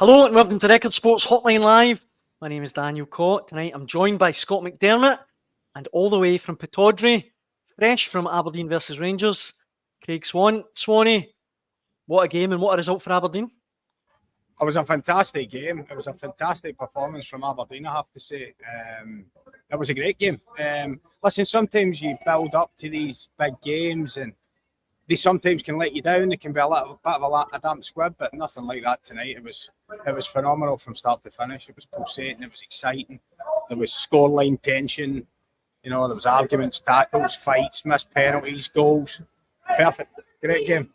Hello and welcome to Record Sports Hotline Live. My name is Daniel Cott. Tonight I'm joined by Scott McDermott and all the way from Pittodrie, fresh from Aberdeen versus Rangers, Craig Swan. Swanee, what a game and what a result for Aberdeen. It was a fantastic game. It was a fantastic performance from Aberdeen, I have to say. It was a great game. Listen, sometimes you build up to these big games and they sometimes can let you down. They can be a little bit of a damp squib, but nothing like that tonight. It was phenomenal from start to finish. It was pulsating. It was exciting. There was scoreline tension. You know, there was arguments, tackles, fights, missed penalties, goals. Perfect. Great game.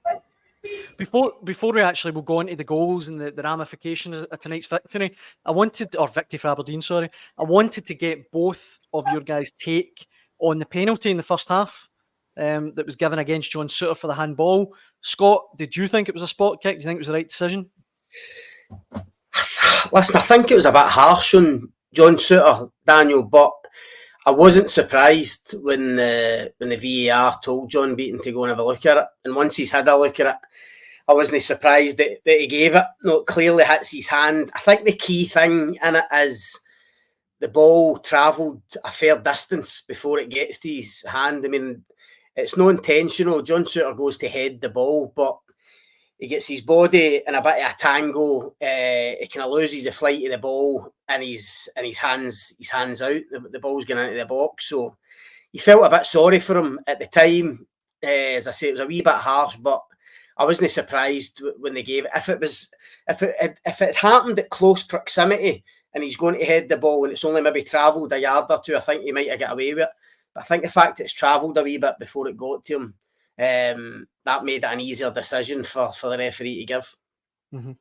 Before we actually will go into the goals and the ramifications of tonight's victory, victory for Aberdeen, sorry. I wanted to get both of your guys' take on the penalty in the first half that was given against John Souttar for the handball. Scott, did you think it was a spot kick? Do you think it was the right decision? Listen, I think it was a bit harsh on John Souttar, Daniel, but I wasn't surprised when the VAR told John Beaton to go and have a look at it. And once he's had a look at it, I wasn't surprised that he gave it. No, it clearly hits his hand. I think the key thing in it is the ball travelled a fair distance before it gets to his hand. I mean, it's not intentional. John Souttar goes to head the ball, but he gets his body in a bit of a tango. He kind of loses the flight of the ball, and his hands out. The ball's going into the box. So you felt a bit sorry for him at the time. As I say, it was a wee bit harsh, but I wasn't surprised when they gave it. If it had happened at close proximity and he's going to head the ball and it's only maybe travelled a yard or two, I think he might have got away with it. But I think the fact it's travelled a wee bit before it got to him, that made it an easier decision for the referee to give. Mm-hmm.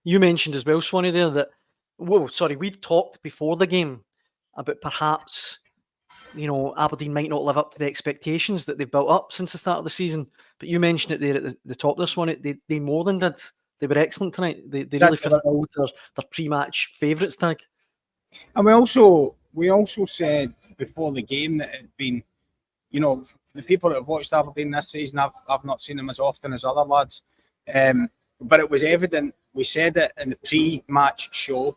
You mentioned as well, Swanee, there that, we'd talked before the game about perhaps, Aberdeen might not live up to the expectations that they've built up since the start of the season. But you mentioned it there at the top of this one. They more than did. They were excellent tonight. They really fulfilled their pre-match favourites tag. And we also said before the game that it had been, the people that have watched Aberdeen this season, I've not seen them as often as other lads. But it was evident, we said it in the pre-match show,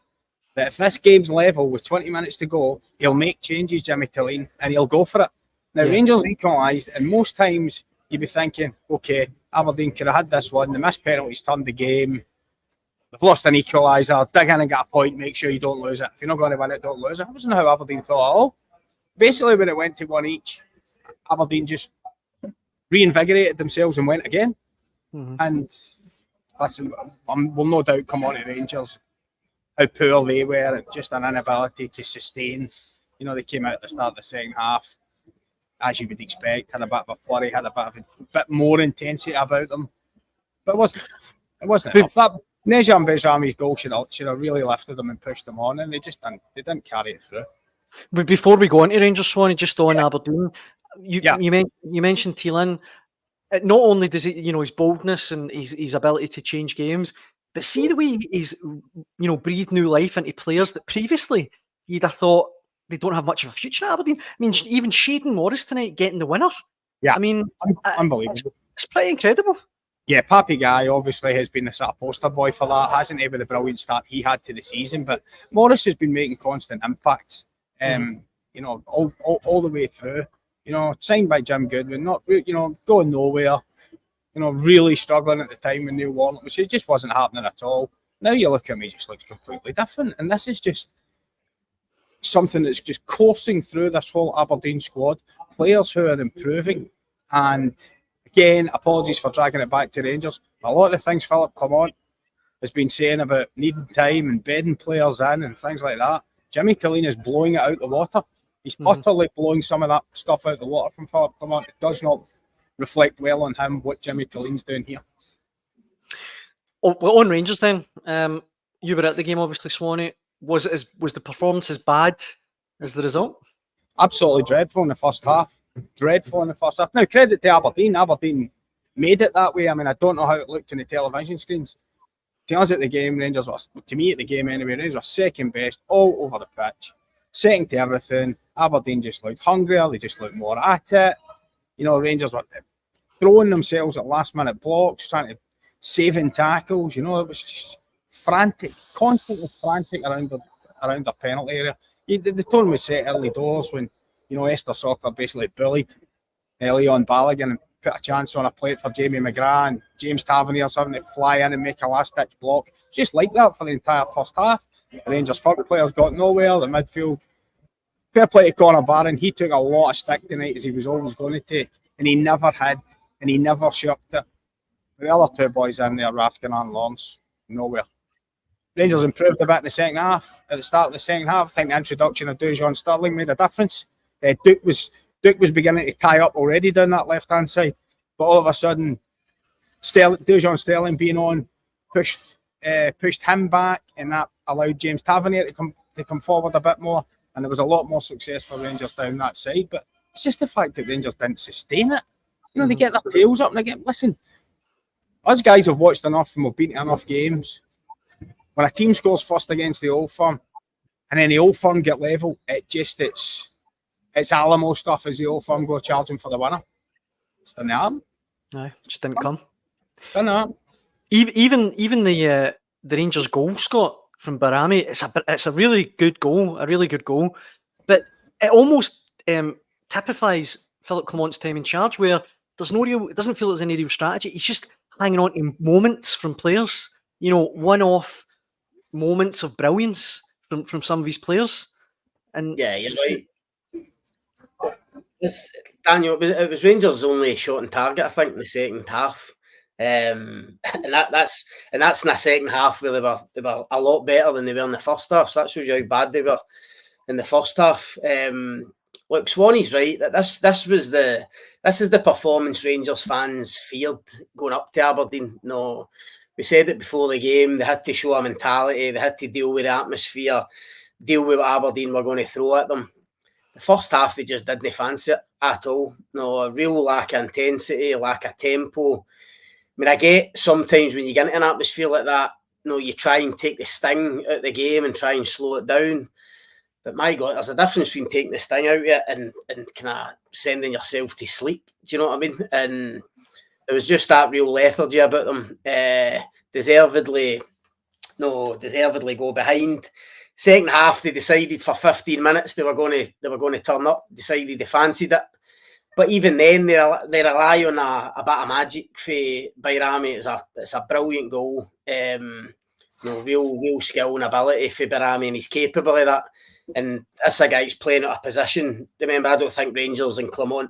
that if this game's level with 20 minutes to go, he'll make changes, Jimmy Tilleen, and he'll go for it. Now, Rangers equalised, and most times you'd be thinking, okay, Aberdeen could have had this one, the missed penalties turned the game, they've lost an equaliser, dig in and get a point, make sure you don't lose it. If you're not going to win it, don't lose it. That wasn't how Aberdeen thought at all. Basically, when it went to one each, Aberdeen just reinvigorated themselves and went again. Mm-hmm. And listen, we'll no doubt come on to Rangers, how poor they were, and just an inability to sustain. They came out at the start of the second half, as you would expect, had a bit of a flurry, had a bit more intensity about them. But it wasn't enough. That Nejan Bezrami's goal should have really lifted them and pushed them on, and they didn't carry it through. But before we go into Rangers, Swanee, just on Aberdeen, you mentioned Thielen. Not only does he, his boldness and his ability to change games, but see the way he's, breathed new life into players that previously you'd have thought they don't have much of a future at Aberdeen. I mean, even Shaden Morris tonight getting the winner. Yeah, I mean, unbelievable. It's pretty incredible. Yeah, Papi Guy obviously has been the sort of poster boy for that, hasn't he, with the brilliant start he had to the season. But Morris has been making constant impacts, all the way through. Signed by Jim Goodwin, not going nowhere. Really struggling at the time with Neil Warnock, which it just wasn't happening at all. Now you look at him, he just looks completely different. And this is just something that's just coursing through this whole Aberdeen squad. Players who are improving. And again, apologies for dragging it back to Rangers. A lot of the things Philip Clement has been saying about needing time and bedding players in and things like that, Jimmy Tilleen is blowing it out the water. He's utterly blowing some of that stuff out the water from Philip Clement. It does not reflect well on him, what Jimmy Tilleen's doing here. Well, on Rangers then, you were at the game, obviously, Swanee. Was the performance as bad as the result? Absolutely dreadful in the first half. Now, credit to Aberdeen. Aberdeen made it that way. I mean, I don't know how it looked on the television screens. To us at the game, Rangers were second best all over the pitch. Second to everything. Aberdeen just looked hungrier. They just looked more at it. Rangers were throwing themselves at last-minute blocks, trying to saving tackles. It was just frantic, constantly frantic around the penalty area. The tone was set early doors when, Esther Soccer basically bullied Leon Balogun and put a chance on a plate for Jamie McGrath, and James Tavernier's having to fly in and make a last-ditch block. It's just like that for the entire first half. The Rangers forward players got nowhere. The midfield, fair play to Conor Barron, he took a lot of stick tonight, as he was always going to take, and he never shirked it. The other two boys in there, Raskin and Lawrence, nowhere. Rangers improved a bit in the second half. At the start of the second half, I think the introduction of Dujon Sterling made a difference. Duke was beginning to tie up already down that left-hand side, but all of a sudden, Dujon Sterling being on pushed him back, and that allowed James Tavernier to come forward a bit more, and there was a lot more success for Rangers down that side. But it's just the fact that Rangers didn't sustain it. They get their tails up and they get, listen, us guys have watched enough and we've been to enough games. When a team scores first against the Old Firm, and then the Old Firm get level, it's Alamo stuff as the Old Firm go charging for the winner. It's didn't happen. No, just didn't come. It's didn't happen. Even the Rangers goal, Scott, from Barami, it's a really good goal, but it almost typifies Philip Clement's time in charge, where it doesn't feel there's any real strategy. He's just hanging on to moments from players, one-off moments of brilliance from some of his players. And yeah, you're right. Daniel, it was Rangers' only shot on target, I think, in the second half. And that's in the second half where they were a lot better than they were in the first half. So that shows you how bad they were in the first half. Look, Swanee's right that this is the performance Rangers fans feared going up to Aberdeen. No, we said it before the game. They had to show a mentality. They had to deal with the atmosphere, deal with what Aberdeen were going to throw at them. The first half, they just didn't fancy it at all. No, a real lack of intensity, lack of tempo. I mean, I get sometimes when you get into an atmosphere like that, you try and take the sting out of the game and try and slow it down. But my God, there's a difference between taking the sting out of it and kind of sending yourself to sleep. Do you know what I mean? And there was just that real lethargy about them. Deservedly go behind. Second half, they decided for 15 minutes they were going to turn up. Decided they fancied it. But even then, they rely on a bit of magic by Rami. It's a brilliant goal. Real skill and ability for Barami, and he's capable of that. And this a guy who's playing out of position. Remember, I don't think Rangers and Clement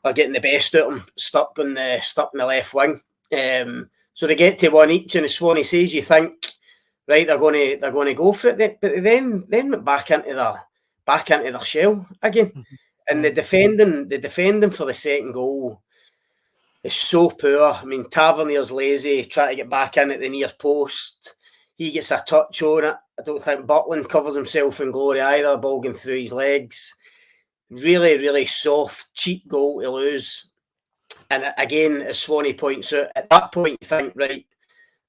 are getting the best out of him, stuck in the left wing. So they get to one each, and as Swanee says, you think, right, they're going to go for it, but then went back into their shell again. And the defending for the second goal is so poor. I mean, Tavernier's lazy, trying to get back in at the near post. He gets a touch on it. I don't think Butland covers himself in glory either, ball going through his legs. Really, really soft, cheap goal to lose. And again, as Swanee points out, at that point you think, right,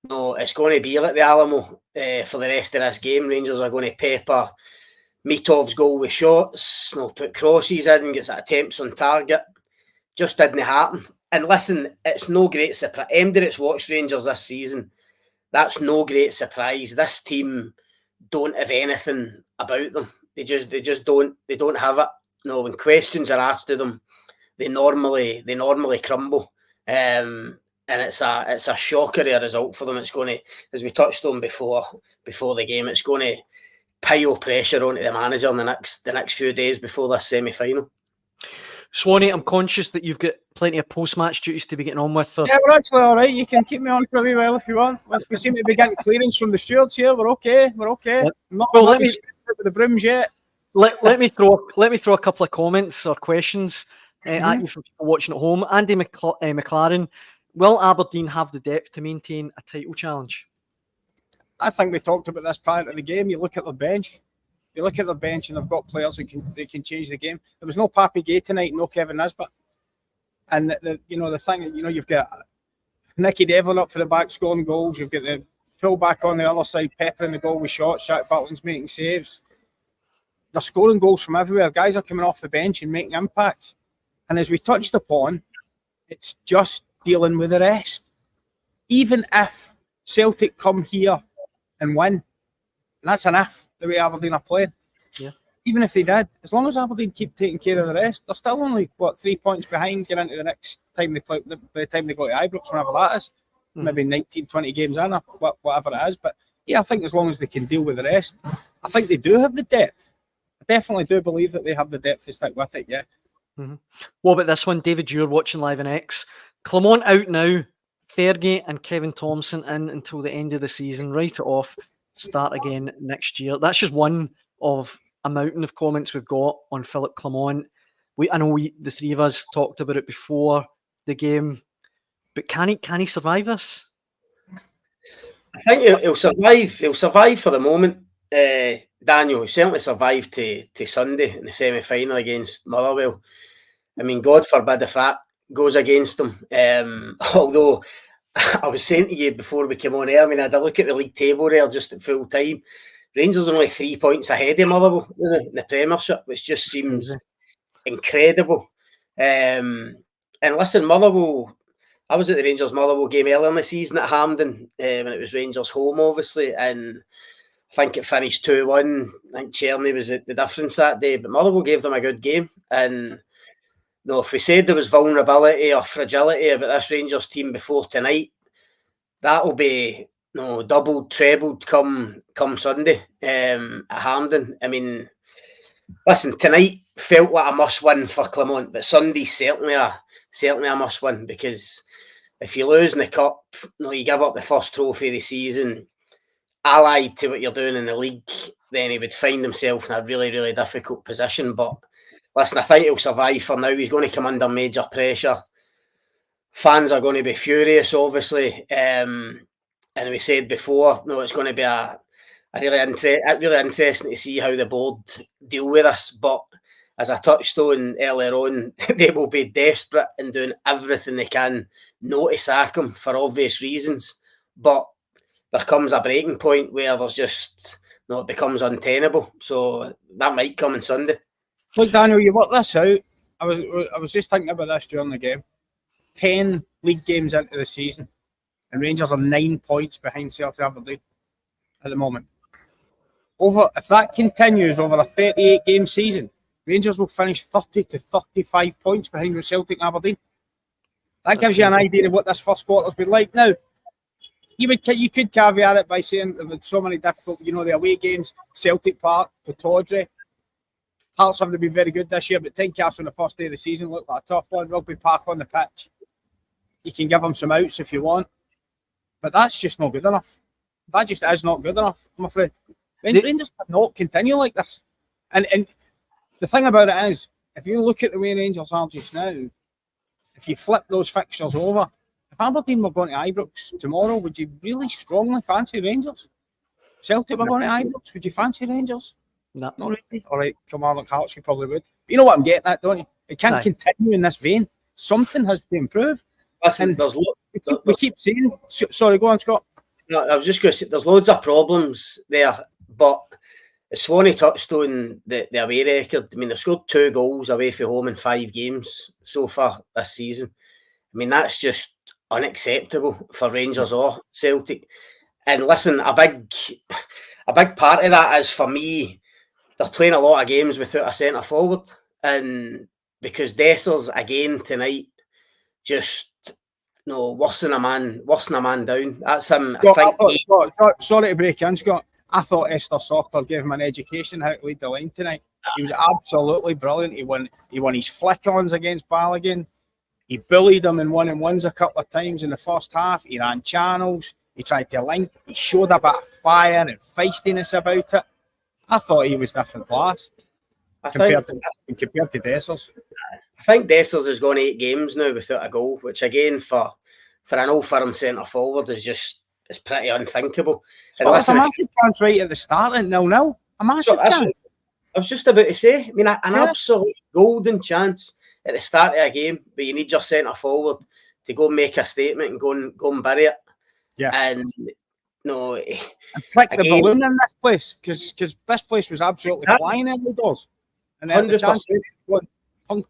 no, it's going to be like the Alamo for the rest of this game. Rangers are going to pepper Mitov's goal with shots, put crosses in, gets attempts on target. Just didn't happen. And listen, it's no great surprise. Anybody that's watched Rangers this season, that's no great surprise. This team don't have anything about them. They just don't. They don't have it. When questions are asked to them, they normally crumble. And it's a shocker of a result for them. It's going to, as we touched on before the game, it's going to pile pressure onto the manager in the next few days before this semi-final. Swanee, I'm conscious that you've got plenty of post-match duties to be getting on with. Yeah, we're actually all right. You can keep me on for a wee while if you want. We seem to be getting clearance from the stewards here. We're okay. Yep. Let me with the brooms yet. Let me throw a couple of comments or questions at you from people watching at home. Andy McLaren, will Aberdeen have the depth to maintain a title challenge? I think we talked about this prior to the game. You look at the bench. And they've got players who can change the game. There was no Papi Gay tonight, no Kevin Nisbet. And the thing, you've got Nicky Devlin up for the back scoring goals. You've got the full-back on the other side peppering the goal with shots. Jack Butland's making saves. They're scoring goals from everywhere. Guys are coming off the bench and making impacts. And as we touched upon, it's just dealing with the rest. Even if Celtic come here and win. And that's enough, the way Aberdeen are playing. Yeah. Even if they did, as long as Aberdeen keep taking care of the rest, they're still only, 3 points behind getting into the next time they play, by the time they go to Ibrox, whenever that is. Maybe 19, 20 games in, or whatever it is. But yeah, I think as long as they can deal with the rest, I think they do have the depth. I definitely do believe that they have the depth to stick with it, yeah. What about this one? David, you're watching live in X. Clement out now, Fergie and Kevin Thompson in until the end of the season. Write it off, start again next year. That's just one of a mountain of comments we've got on Philip Clement. I know the three of us talked about it before the game, but can he survive this? I think he'll survive. He'll survive for the moment. Daniel, he certainly survived to Sunday in the semi-final against Motherwell. I mean, God forbid if that goes against him. Although I was saying to you before we came on air, I mean, I had a look at the league table there just at full time. Rangers are only 3 points ahead of Motherwell in the Premiership, which just seems incredible. And listen, Motherwell, I was at the Rangers Motherwell game earlier in the season at Hampden when it was Rangers home, obviously, and I think it finished 2-1. I think Cherny was the difference that day, but Motherwell gave them a good game. And if we said there was vulnerability or fragility about this Rangers team before tonight, that will be doubled, trebled come Sunday at Hampden. I mean, listen, tonight felt like a must-win for Clement, but Sunday's certainly a must-win, because if you lose in the cup, you give up the first trophy of the season, allied to what you're doing in the league, then he would find himself in a really, really difficult position. But listen, I think he'll survive for now. He's going to come under major pressure. Fans are going to be furious, obviously. And we said before, it's going to be a really interesting to see how the board deal with this. But as I touched on earlier on, they will be desperate and doing everything they can not to sack him for obvious reasons. But there comes a breaking point where there's just, it becomes untenable. So that might come on Sunday. Look, Daniel, you worked this out. I was just thinking about this during the game. 10 league games into the season, and Rangers are 9 points behind Celtic Aberdeen at the moment. If that continues over a 38-game season, Rangers will finish 30 to 35 points behind Celtic Aberdeen. That gives you an idea of what this first quarter's been like. Now, you could caveat it by saying there were so many difficult, the away games, Celtic Park, Pittodrie. Hearts haven't been very good this year, but Tynecastle on the first day of the season looked like a tough one. Rugby Park on the pitch. You can give them some outs if you want, but that's just not good enough. That just is not good enough, I'm afraid. Rangers cannot continue like this. And the thing about it is, if you look at the way Rangers are just now, if you flip those fixtures over, if Aberdeen were going to Ibrox tomorrow, would you really strongly fancy Rangers? Celtic were going to Ibrox, would you fancy Rangers? No. Not really. All right, Kilmarnock Hearts, you probably would. But you know what I'm getting at, don't you? It can't continue in this vein. Something has to improve. Listen, we keep saying... Sorry, go on, Scott. No, I was just going to say, there's loads of problems there, but Swan touched on the away record. I mean, they've scored 2 goals away from home in 5 games so far this season. I mean, that's just unacceptable for Rangers or Celtic. And listen, a big part of that is, for me, they're playing a lot of games without a centre forward, and because Dessers again tonight just worse than a man down. That's him. Scott, sorry to break in, Scott. I thought Esther Sochter gave him an education how to lead the line tonight. He was absolutely brilliant. He won his flick-ons against Balogun. He bullied him in one-on-ones a couple of times in the first half. He ran channels. He tried to link. He showed a bit of fire and feistiness about it. I thought he was different class compared to Dessers. I think Dessers has gone 8 games now without a goal, which again for an old firm centre forward is pretty unthinkable. So that's a massive chance right at the start, and 0-0. A massive chance. I was just about to say. I mean, an absolute golden chance at the start of a game, but you need your centre forward to go and make a statement and go and bury it. Yeah. And prick the balloon in this place, because this place was absolutely flying in the doors, and they had the chance to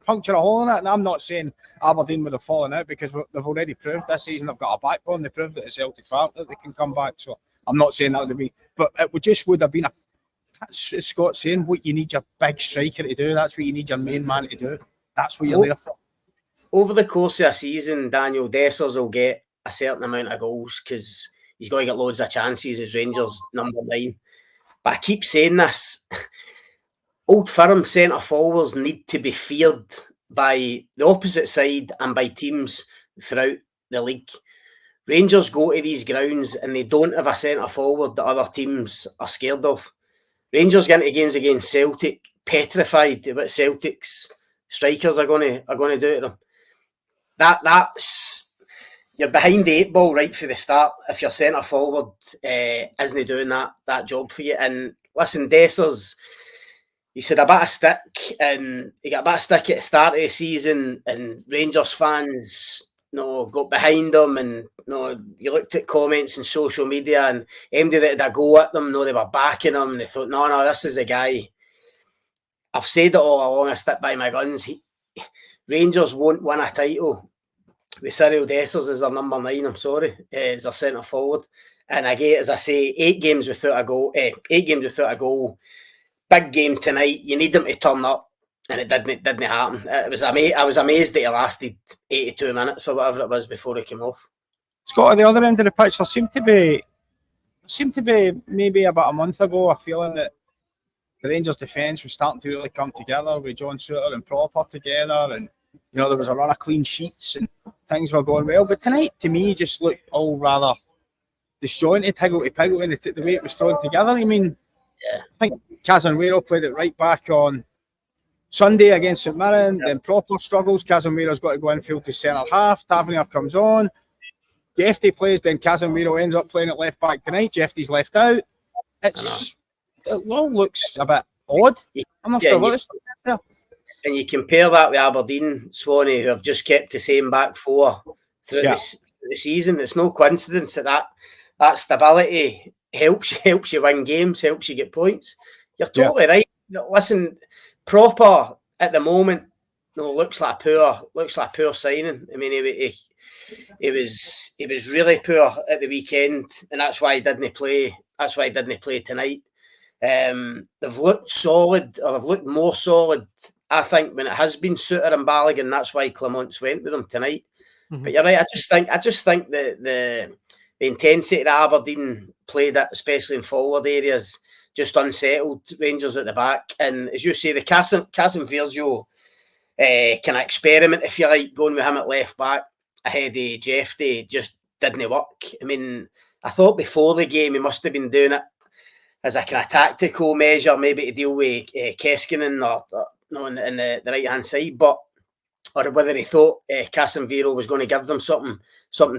puncture a hole in it. And I'm not saying Aberdeen would have fallen out, because they've already proved this season they've got a backbone. They proved it at Celtic Park that they can come back. So I'm not saying that would be, but it would have been that's Scott saying, what you need your big striker to do. That's what you need your main man to do. That's what you're there for. Over the course of a season, Daniel, Dessers will get a certain amount of goals because he's going to get loads of chances as Rangers number 9. But I keep saying this, Old Firm centre forwards need to be feared by the opposite side and by teams throughout the league. Rangers go to these grounds and they don't have a centre forward that other teams are scared of. Rangers get into games against Celtic, petrified about Celtic's strikers are going to do to them. That's you're behind the 8 ball right from the start if your centre forward isn't doing that job for you. And listen, Dessers, he's had a bit of stick, and he got a bit of stick at the start of the season, and Rangers fans got behind him, and you looked at comments on social media, and anybody that had a go at them, they were backing him, and they thought, no, this is a guy. I've said it all along, I stick by my guns. Rangers won't win a title with Cyril Dessers as their number 9, I'm sorry, as their centre forward. And again, as I say, 8 games without a goal, big game tonight, you need them to turn up, and it didn't happen. I was amazed that he lasted 82 minutes or whatever it was before he came off. Scott, at the other end of the pitch, there seemed to be maybe about a month ago a feeling that the Rangers defence was starting to really come together with John Souttar and Proper together, and there was a run of clean sheets and things were going well. But tonight, to me, just looked all rather disjointed, higgledy-piggledy, and the way it was thrown together. I mean, I think Casemiro played it right back on Sunday against St Mirren, then Proper struggles. Casemiro's got to go infield to centre half. Tavernier comes on. Jeffy plays, then Casemiro ends up playing at left back tonight. Jeffy's left out. It all looks a bit odd. I'm not sure what it's there. And you compare that with Aberdeen, Swanee, who have just kept the same back 4 through the season. It's no coincidence that stability helps you win games, helps you get points. You're totally right. Listen, Proper at the moment looks like a poor signing. I mean, he was really poor at the weekend, and that's why he didn't play. That's why he didn't play tonight. They've looked solid, or they've looked more solid, I think, when it has been Souttar and Balogun. That's why Clement's went with them tonight. Mm-hmm. But you're right. I just think that the intensity that Aberdeen played at, especially in forward areas, just unsettled Rangers at the back. And as you say, the Casemiro kind of experiment, if you like, going with him at left back ahead of Jeffy just didn't work. I mean, I thought before the game he must have been doing it as a kind of tactical measure, maybe to deal with Keskinen in the right hand side, or whether he thought Casemiro was going to give them something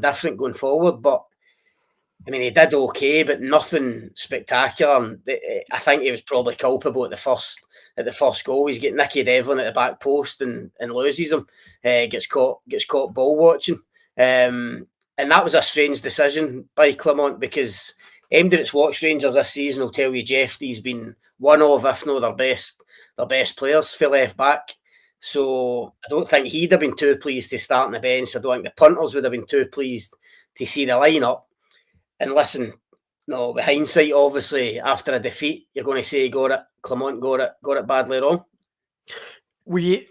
different going forward. But I mean, he did okay, but nothing spectacular. I think he was probably culpable at the first goal. He's getting Nicky Devlin at the back post and loses him. Gets caught ball watching, and that was a strange decision by Clement, because anybody that's watched Rangers this season will tell you Jeffy's been one of, if not their best players for left back. So I don't think he'd have been too pleased to start on the bench. I don't think the punters would have been too pleased to see the lineup. And listen, with hindsight, obviously, after a defeat, you're going to say Clement got it badly wrong. We've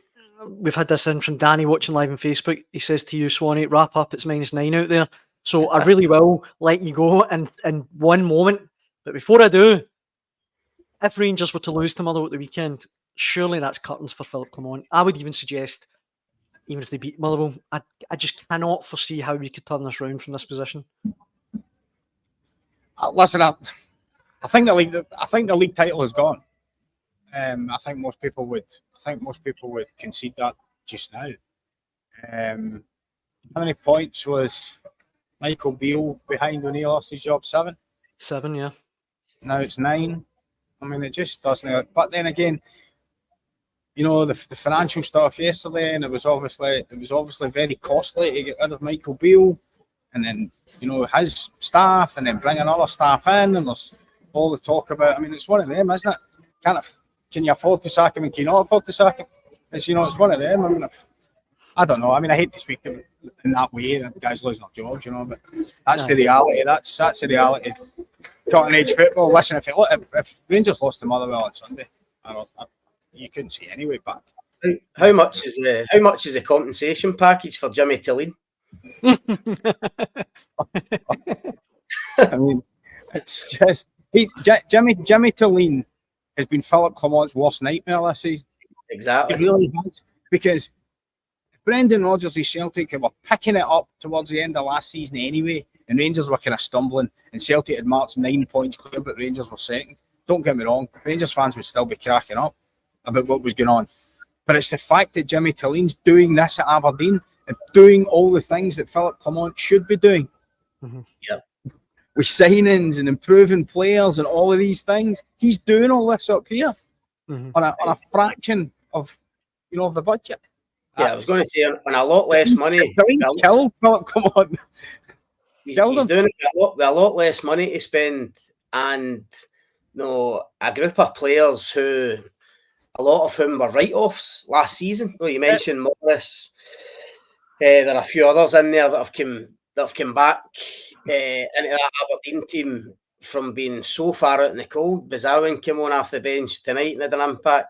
had this in from Danny watching live on Facebook. He says to you, Swanee, wrap up, it's -9 out there. So I really will let you go in one moment. But before I do, if Rangers were to lose to Motherwell at the weekend, surely that's curtains for Philip Clement. I would even suggest, even if they beat Motherwell, I just cannot foresee how we could turn this round from this position. Listen, I think the league title is gone. I think most people would concede that just now. How many points was Michael Beale behind when he lost his job? 7? 7, yeah. Now it's 9. I mean, it just doesn't. But then again, the financial stuff yesterday, and it was obviously very costly to get rid of Michael Beale, and then his staff, and then bring another staff in, and there's all the talk about. I mean, it's one of them, isn't it? Can you afford to sack him, and can you not afford to sack him? It's it's one of them. I mean, I don't know. I mean, I hate to speak in that way, guys losing their jobs, but that's the reality. That's the reality cutting edge football. Listen, if Rangers lost to Motherwell on Sunday, you couldn't see anyway. But how much is the compensation package for Jimmy Tilleen? I mean, it's just Jimmy Tilleen has been Philip Clement's worst nightmare this season. Exactly. He really has, because Brendan Rodgers' Celtic were picking it up towards the end of last season anyway, and Rangers were kind of stumbling, and Celtic had marched 9 points clear, but Rangers were second. Don't get me wrong, Rangers fans would still be cracking up about what was going on. But it's the fact that Jimmy Tilleen's doing this at Aberdeen and doing all the things that Philip Clement should be doing. Mm-hmm. Yep. With signings and improving players and all of these things. He's doing all this up here on a fraction of the budget. Yeah, I was going to say on a lot less money. Killed Philip Clement. He's doing it with a lot less money to spend, and a group of players who, a lot of whom were write-offs last season. You mentioned Morris. There are a few others in there that have come back into that Aberdeen team from being so far out in the cold. Bazawin came on off the bench tonight and had an impact.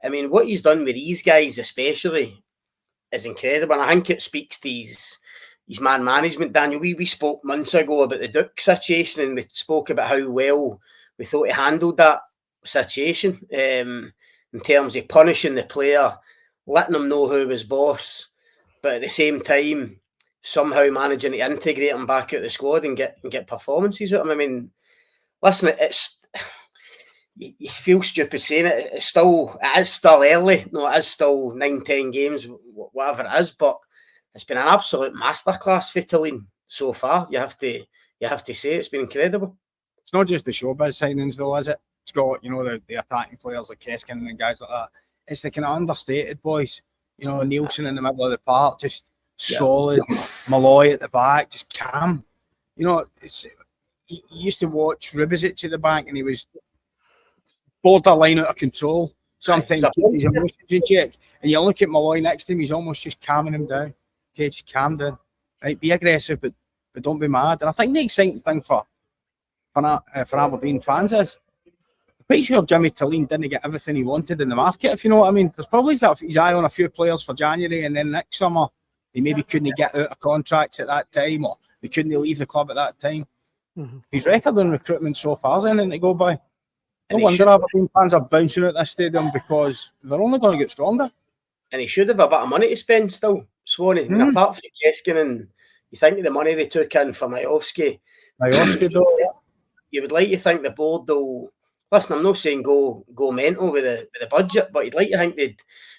I mean, what he's done with these guys especially is incredible. And I think it speaks to his man management. Daniel, we spoke months ago about the Duke situation, and we spoke about how well we thought he handled that situation in terms of punishing the player, letting him know who was boss, but at the same time somehow managing to integrate him back out the squad and get performances out of him. I mean, listen, you feel stupid saying it. It is still early. No, it is still 9-10 games, whatever it is. But it's been an absolute masterclass for Tilleen so far. You have to say it's been incredible. It's not just the showbiz signings, though, is it? It's got the attacking players like Keskin and guys like that. It's the kind of understated boys. Nielsen in the middle of the park, just solid. Malloy at the back, just calm. You used to watch Ribizic at the back, and he was borderline out of control. Sometimes his emotions in check. And you look at Malloy next to him, he's almost just calming him down. Okay, just calm down. Right, be aggressive, but don't be mad. And I think the exciting thing for Aberdeen fans is, I'm pretty sure Jimmy Tilleen didn't get everything he wanted in the market, if you know what I mean. There's probably got his eye on a few players for January, and then next summer they maybe couldn't get out of contracts at that time, or they couldn't leave the club at that time. His record in recruitment so far is anything to go by. No wonder Aberdeen fans are bouncing out this stadium, because they're only going to get stronger. And he should have a bit of money to spend still, Swanee. I mean, apart from Keskin, and you think of the money they took in for Majowski, though, you would like to think the board will. Listen, I'm not saying go mental with the budget, but you'd like to think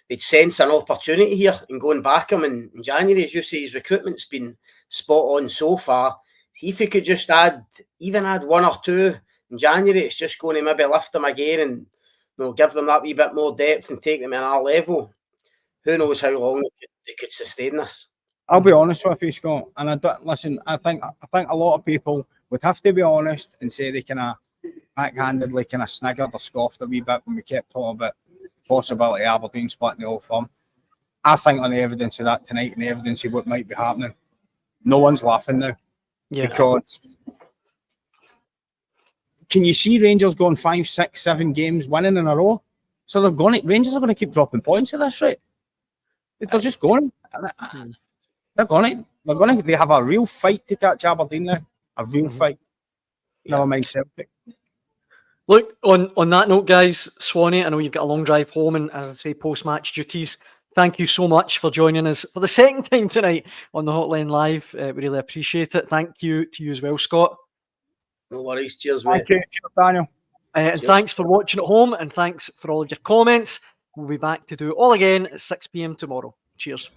they'd sense an opportunity here and go and back him in January. As you say, his recruitment's been spot on so far. If he could just add 1 or 2 in January, it's just going to maybe lift them again and give them that wee bit more depth and take them in our level. Who knows how long they could sustain this? I'll be honest with you, Scott, and I think a lot of people would have to be honest and say they kind of backhandedly kind of sniggered or scoffed a wee bit when we kept talking about the possibility of Aberdeen splitting the Old Firm. I think on the evidence of that tonight and the evidence of what might be happening, no one's laughing now. Yeah. Because can you see Rangers going 5, 6, 7 games winning in a row? So Rangers are going to keep dropping points at this rate. They're just going. They have a real fight to catch Aberdeen now. A real fight. Never mind Celtic. Look, on that note, guys, Swanee, I know you've got a long drive home and, as I say, post-match duties. Thank you so much for joining us for the second time tonight on the Hotline Live. We really appreciate it. Thank you to you as well, Scott. No worries. Cheers, mate. Thank you. Cheers, Daniel. And thanks for watching at home, and thanks for all of your comments. We'll be back to do it all again at 6 p.m. tomorrow. Cheers.